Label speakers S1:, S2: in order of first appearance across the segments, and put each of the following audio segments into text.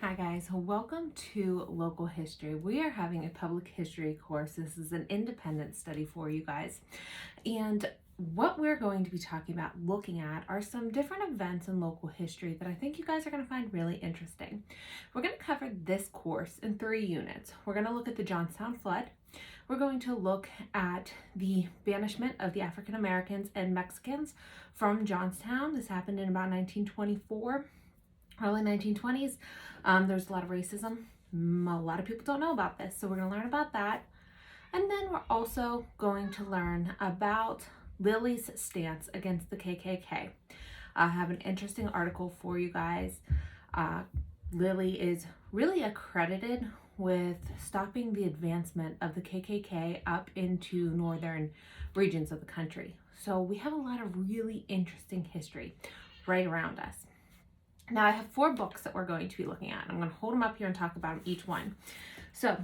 S1: Hi guys, welcome to Local History. We are having a public history course. This is an independent study for you guys. And what we're going to be talking about, looking at, are some different events in local history that I think you guys are going to find really interesting. We're going to cover this course in 3 units. We're going to look at the Johnstown Flood. We're going to look at the banishment of the African Americans and Mexicans from Johnstown. This happened in about 1924. Early 1920s. There's a lot of racism. A lot of people don't know about this, so we're going to learn about that. And then we're also going to learn about Lily's stance against the KKK. I have an interesting article for you guys. Lily is really accredited with stopping the advancement of the KKK up into northern regions of the country. So we have a lot of really interesting history right around us. Now I have 4 books that we're going to be looking at. I'm going to hold them up here and talk about each one. So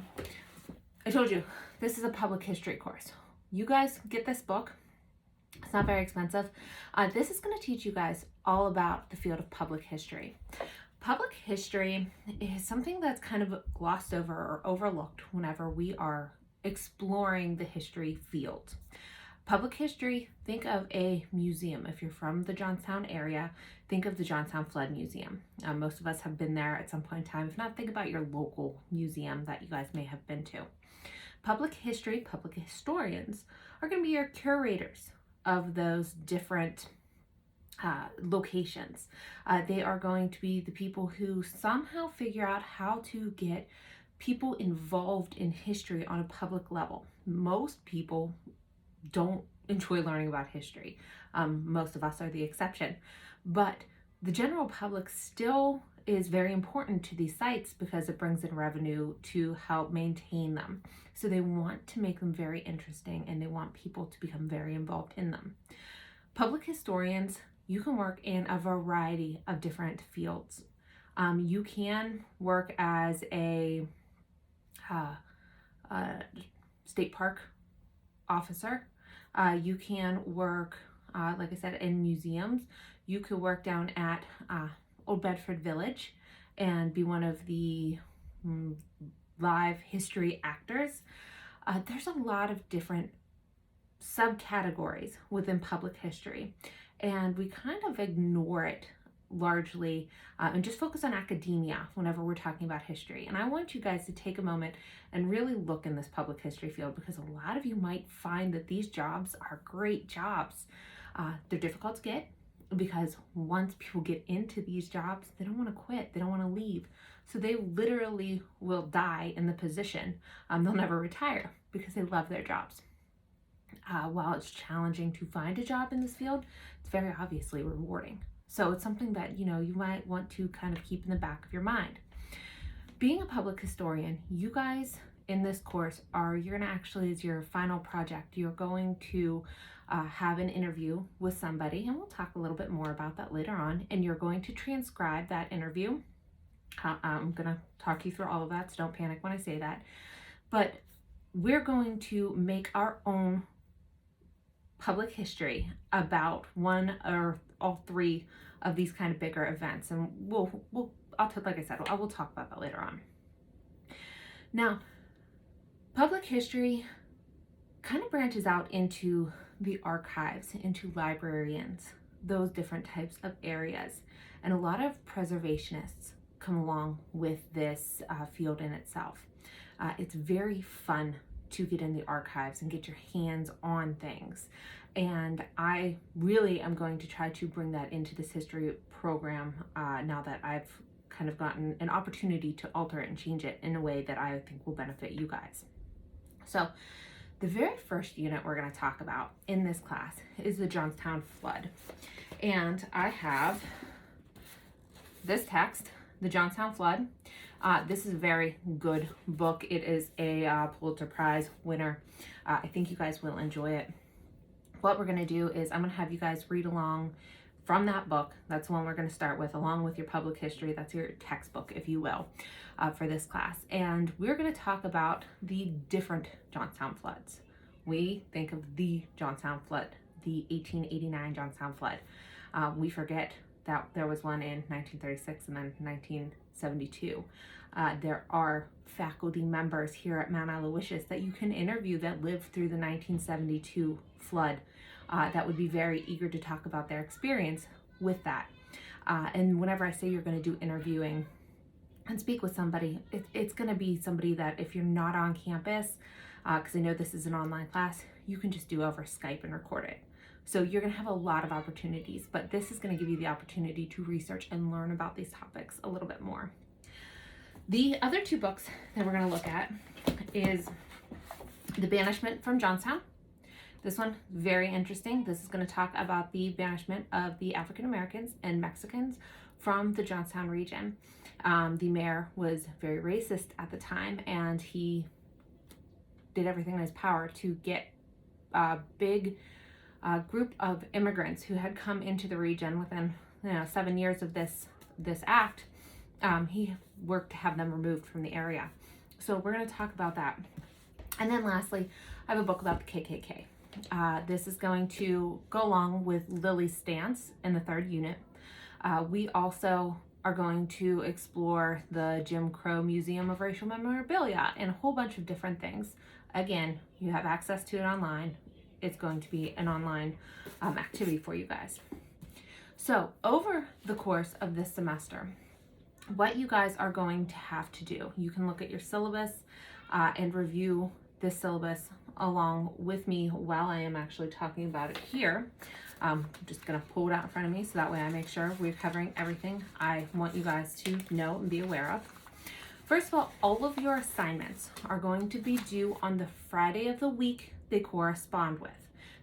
S1: I told you, this is a public history course. You guys get this book. It's not very expensive. This is going to teach you guys all about the field of public history. Public history is something that's kind of glossed over or overlooked whenever we are exploring the history field. Public history, think of a museum. If you're from the Johnstown area, think of the Johnstown Flood Museum. Most of us have been there at some point in time. If not, think about your local museum that you guys may have been to. Public history, public historians are going to be your curators of those different locations. They are going to be the people who somehow figure out how to get people involved in history on a public level. Most people don't enjoy learning about history. Most of us are the exception. But the general public still is very important to these sites because it brings in revenue to help maintain them. So they want to make them very interesting and they want people to become very involved in them. Public historians, you can work in a variety of different fields. You can work as a state park officer. You can work, like I said, in museums. You could work down at Old Bedford Village and be one of the live history actors. There's a lot of different subcategories within public history, and we kind of ignore it largely and just focus on academia whenever we're talking about history. And I want you guys to take a moment and really look in this public history field, because a lot of you might find that these jobs are great jobs. They're difficult to get because once people get into these jobs, they don't want to quit, they don't want to leave. So they literally will die in the position. They'll never retire because they love their jobs. While it's challenging to find a job in this field, it's very obviously rewarding. So it's something that, you might want to kind of keep in the back of your mind. Being a public historian, you guys in this course you're going to actually, as your final project, you're going to have an interview with somebody, and we'll talk a little bit more about that later on, and you're going to transcribe that interview. I'm going to talk you through all of that, so don't panic when I say that. But we're going to make our own public history about one or all 3 of these kind of bigger events, and like I said, I will talk about that later on. Now, public history kind of branches out into the archives, into librarians, those different types of areas, and a lot of preservationists come along with this field in itself. It's very fun to get in the archives and get your hands on things. And I really am going to try to bring that into this history program now that I've kind of gotten an opportunity to alter it and change it in a way that I think will benefit you guys. So the very first unit we're going to talk about in this class is the Johnstown Flood. And I have this text, the Johnstown Flood. This is a very good book. It is a Pulitzer Prize winner. I think you guys will enjoy it. What we're going to do is I'm going to have you guys read along from that book. That's the one we're going to start with, along with your public history. That's your textbook, if you will, for this class. And we're going to talk about the different Johnstown floods. We think of the Johnstown Flood, the 1889 Johnstown Flood. We forget that there was one in 1936 and then 1972. There are faculty members here at Mount Aloysius that you can interview that lived through the 1972 flood that would be very eager to talk about their experience with that. And whenever I say you're going to do interviewing and speak with somebody, it's going to be somebody that if you're not on campus, because I know this is an online class, you can just do over Skype and record it. So you're going to have a lot of opportunities, but this is going to give you the opportunity to research and learn about these topics a little bit more. The other two books that we're going to look at is The Banishment from Johnstown. This one, very interesting. This is going to talk about the banishment of the African Americans and Mexicans from the Johnstown region. The mayor was very racist at the time, and he did everything in his power to get a big group of immigrants who had come into the region within 7 years of this act. He worked to have them removed from the area. So we're going to talk about that. And then lastly, I have a book about the KKK. This is going to go along with Lily's stance in the 3rd unit. We also are going to explore the Jim Crow Museum of Racial Memorabilia and a whole bunch of different things. Again, you have access to it online. It's going to be an online activity for you guys. So over the course of this semester, what you guys are going to have to do, you can look at your syllabus and review this syllabus along with me while I am actually talking about it here. I'm just going to pull it out in front of me so that way I make sure we're covering everything I want you guys to know and be aware of. First of all of your assignments are going to be due on the Friday of the week they correspond with.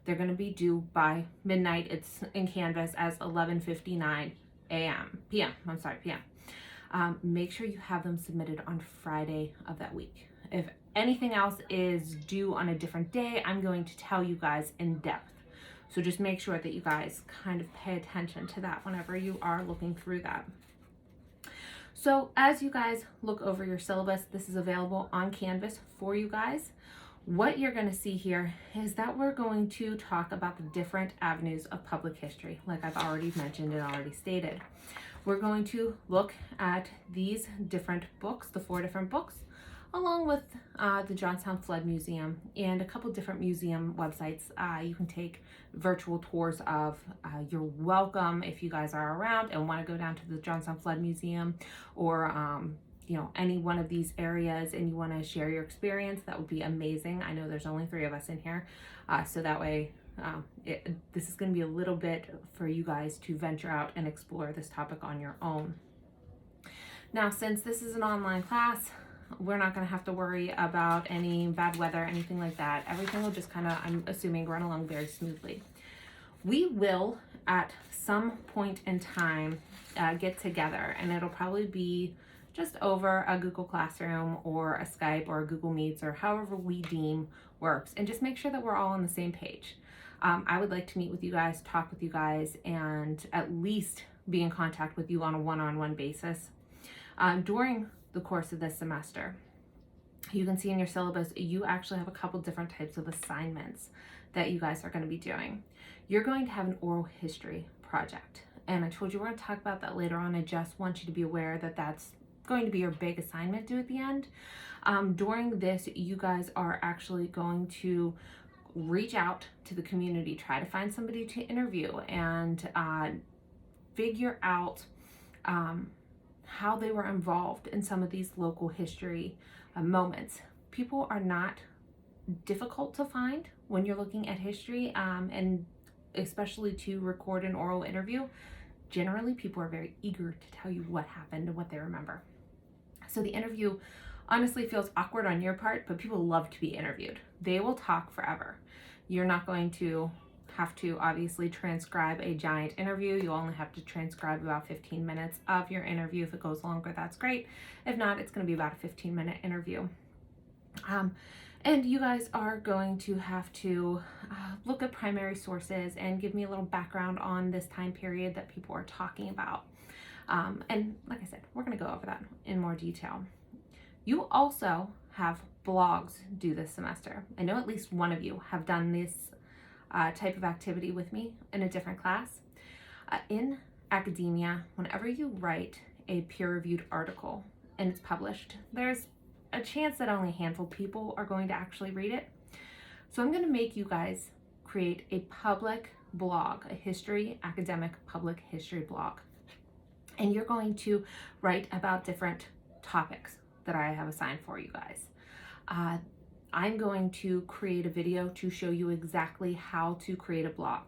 S1: They're going to be due by midnight. It's in Canvas as 11:59 p.m. Make sure you have them submitted on Friday of that week. If anything else is due on a different day, I'm going to tell you guys in depth. So just make sure that you guys kind of pay attention to that whenever you are looking through that. So as you guys look over your syllabus, this is available on Canvas for you guys. What you're going to see here is that we're going to talk about the different avenues of public history, like I've already mentioned and already stated. We're going to look at these different books, the 4 different books, along with the Johnstown Flood Museum and a couple different museum websites you can take virtual tours of. You're welcome if you guys are around and want to go down to the Johnstown Flood Museum or any one of these areas and you want to share your experience. That would be amazing. I know there's only 3 of us in here, so that way this is going to be a little bit for you guys to venture out and explore this topic on your own. Now, since this is an online class, we're not going to have to worry about any bad weather, anything like that. Everything will just kind of, I'm assuming, run along very smoothly. We will, at some point in time, get together, and it'll probably be just over a Google Classroom or a Skype or a Google Meets or however we deem works, and just make sure that we're all on the same page. I would like to meet with you guys, talk with you guys, and at least be in contact with you on a one-on-one basis. During the course of this semester, you can see in your syllabus, you actually have a couple different types of assignments that you guys are going to be doing. You're going to have an oral history project, and I told you we're going to talk about that later on. I just want you to be aware that that's going to be your big assignment due at the end. During this, you guys are actually going to reach out to the community, try to find somebody to interview, and figure out how they were involved in some of these local history moments. People are not difficult to find when you're looking at history, and especially to record an oral interview. Generally, people are very eager to tell you what happened and what they remember. So the interview honestly feels awkward on your part, but people love to be interviewed. They will talk forever. You're not going to have to obviously transcribe a giant interview. You only have to transcribe about 15 minutes of your interview. If it goes longer, that's great. If not, it's going to be about a 15-minute interview. And you guys are going to have to look at primary sources and give me a little background on this time period that people are talking about. And like I said, we're going to go over that in more detail. You also have blogs due this semester. I know at least one of you have done this type of activity with me in a different class. In academia, whenever you write a peer-reviewed article and it's published, there's a chance that only a handful of people are going to actually read it. So I'm going to make you guys create a public blog, a academic public history blog. And you're going to write about different topics that I have assigned for you guys. I'm going to create a video to show you exactly how to create a blog.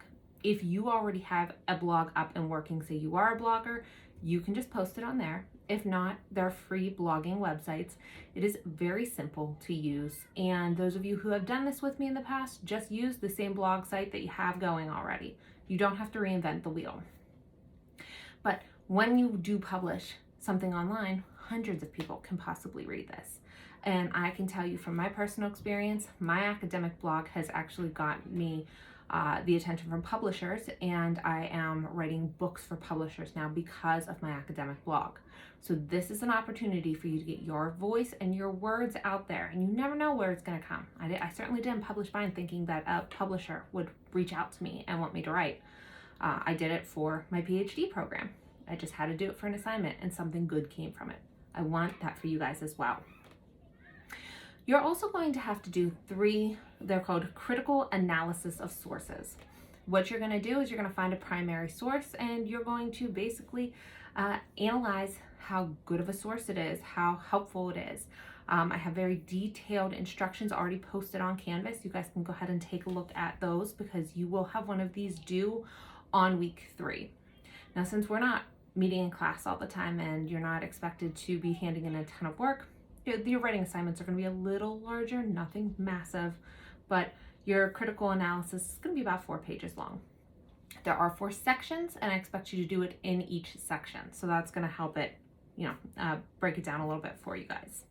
S1: If you already have a blog up and working, say you are a blogger, you can just post it on there. If not, there are free blogging websites. It is very simple to use. And those of you who have done this with me in the past, just use the same blog site that you have going already. You don't have to reinvent the wheel. But when you do publish something online, hundreds of people can possibly read this. And I can tell you from my personal experience, my academic blog has actually gotten me the attention from publishers, and I am writing books for publishers now because of my academic blog. So this is an opportunity for you to get your voice and your words out there, and you never know where it's going to come. I certainly didn't publish mine thinking that a publisher would reach out to me and want me to write. I did it for my PhD program. I just had to do it for an assignment, and something good came from it. I want that for you guys as well. You're also going to have to do 3, they're called critical analysis of sources. What you're going to do is you're going to find a primary source, and you're going to basically analyze how good of a source it is, how helpful it is. I have very detailed instructions already posted on Canvas. You guys can go ahead and take a look at those because you will have one of these due on week 3. Now, since we're not meeting in class all the time and you're not expected to be handing in a ton of work, your writing assignments are going to be a little larger, nothing massive, but your critical analysis is going to be about 4 pages long. There are 4 sections, and I expect you to do it in each section. So that's going to help it, break it down a little bit for you guys.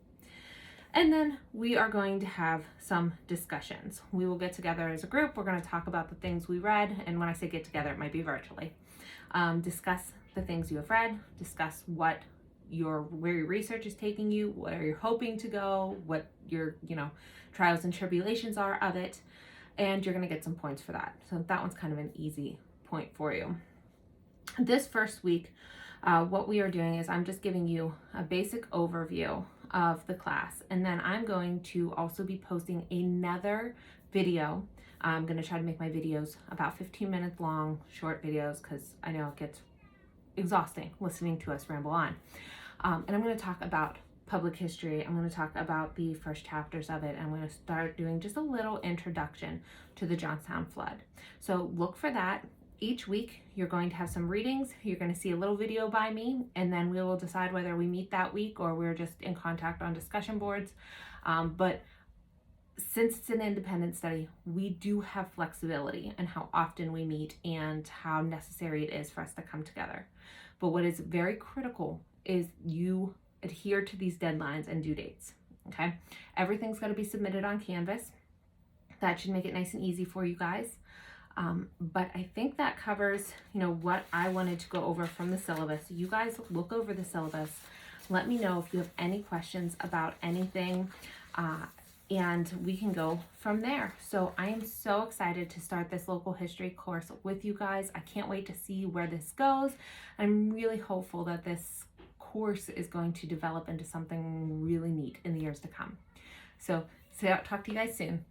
S1: And then we are going to have some discussions. We will get together as a group. We're going to talk about the things we read. And when I say get together, it might be virtually. Discuss the things you have read, discuss where your research is taking you, where you're hoping to go, what your, trials and tribulations are of it. And you're going to get some points for that. So that one's kind of an easy point for you. This first week, what we are doing is I'm just giving you a basic overview of the class, and then I'm going to also be posting another video. I'm going to try to make my videos about 15 minutes long, short videos, because I know it gets exhausting listening to us ramble on. And I'm going to talk about public history. I'm going to talk about the first chapters of it. I'm going to start doing just a little introduction to the Johnstown Flood. So look for that. Each week, you're going to have some readings. You're going to see a little video by me, and then we will decide whether we meet that week or we're just in contact on discussion boards. But since it's an independent study, we do have flexibility in how often we meet and how necessary it is for us to come together. But what is very critical is you adhere to these deadlines and due dates, okay? Everything's got to be submitted on Canvas. That should make it nice and easy for you guys. But I think that covers, what I wanted to go over from the syllabus. You guys look over the syllabus. Let me know if you have any questions about anything, and we can go from there. So I am so excited to start this local history course with you guys. I can't wait to see where this goes. I'm really hopeful that this course is going to develop into something really neat in the years to come. So talk to you guys soon.